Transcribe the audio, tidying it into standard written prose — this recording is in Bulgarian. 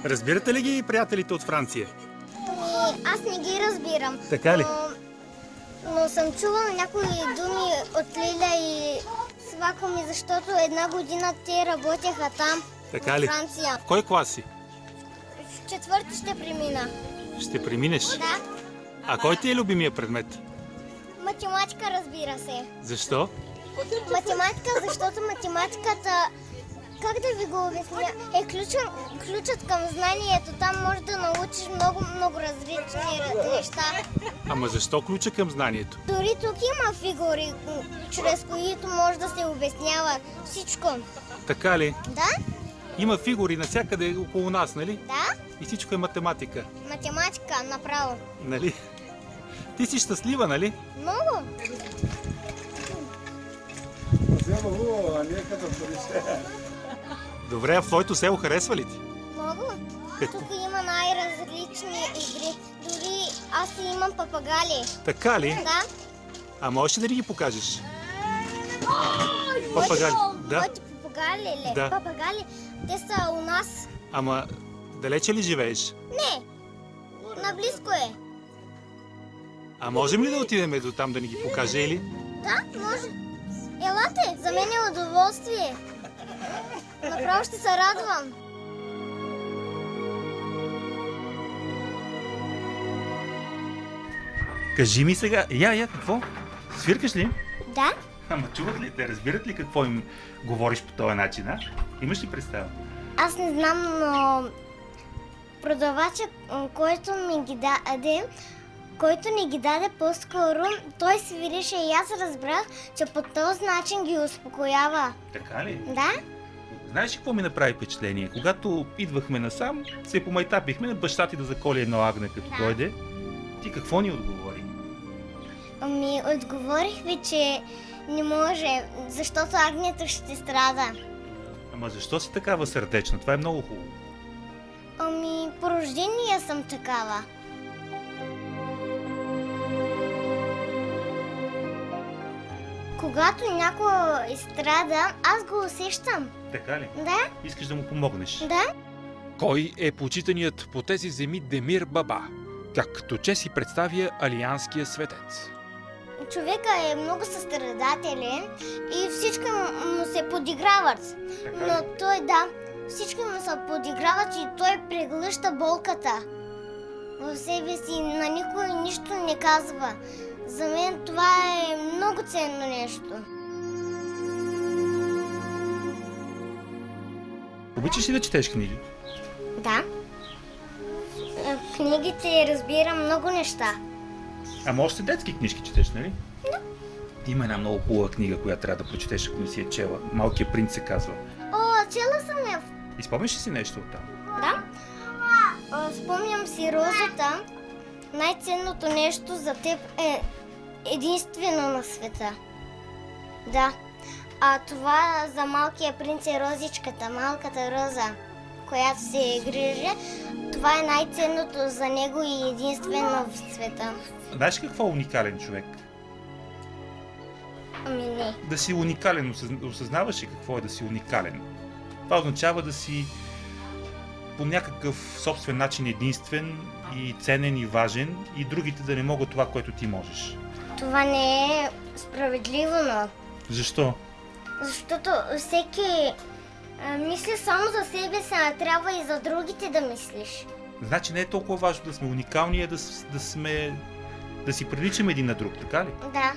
Разбирате ли ги приятелите от Франция? Аз не ги разбирам. Така ли? Но съм чувала някои думи от Лиля и Свако ми, защото една година те работеха там. Така ли? В Франция. В кой клас си? В четвърти ще премина. Ще преминеш? Да. А кой ти е любимия предмет? Математика, разбира се. Защо? Математика, защото математиката, как да ви го обясня, е ключът към знанието. Там можеш да научиш много различни неща. Ама защо ключа към знанието? Дори тук има фигури, чрез които може да се обяснява всичко. Така ли? Да? Има фигури навсякъде около нас, нали? Да? И всичко е математика. Математика, направо. Нали? Ти си щастлива, нали? Много. Добре, а в твоето село харесва ли ти? Много. Какво? Тук има най-различни игри. Дори аз имам папагали. Така ли? Да. А можеш ли да ни ги покажеш? Папагали. Да. Моите папагали ли? Да. Папагали, те са у нас. Ама далече ли живееш? Не. Наблизко е. А можем ли да отидем до там да ни ги покаже или? Да, може. Елате, за мен е удоволствие. Направо ще се радвам. Кажи ми сега, какво? Свиркаш ли? Да? Ама чуват ли те, разбират ли какво им говориш по този начин, а? Имаш ли представа? Аз не знам, но продавачът, който ни ги даде по-скоро, той свирише и аз разбрах, че по този начин ги успокоява. Така ли? Да? Знаеш ли какво ми направи впечатление? Когато идвахме насам, се помайтапихме на баща ти да заколи едно агне, като дойде. Ти какво ни отговори? Ами, отговорих ви, че не може, защото агнето ще страда. Ама защо си такава сърдечна? Това е много хубаво. Ами, по рождение съм такава. Когато някой страда, аз го усещам. Така ли? Да? Искаш да му помогнеш? Да? Кой е почитаният по тези земи Демир Баба? Както че си представя Алианския светец. Човека е много състрадателен и всички му се подиграват. Но той, всички му се подиграват и той преглъща болката в себе си, на никой нищо не казва. За мен това е много ценно нещо. Обичаш ли да четеш книги? Да. В книгите разбирам много неща. Ама още детски книжки четеш, нали? Да. Има една много хубава книга, която трябва да прочетеш, ако не си е чела. Малкият принц се казва. О, чела съм я. Изпомняш ли си нещо от там? Да. Спомням си розата. Най-ценното нещо за теб е единствено на света. Да. А това за малкия принц е розичката, малката роза, която се грижи. Това е най-ценното за него и единствено в света. Знаеш какво е уникален човек? Ами не. Да си уникален, осъзнаваш ли какво е да си уникален? Това означава да си по някакъв собствен начин единствен и ценен и важен и другите да не могат това, което ти можеш. Това не е справедливо, но... Защо? Защото всеки мисли само за себе си, а трябва и за другите да мислиш. Значи не е толкова важно да сме уникални, а да си приличаме един на друг, така ли? Да.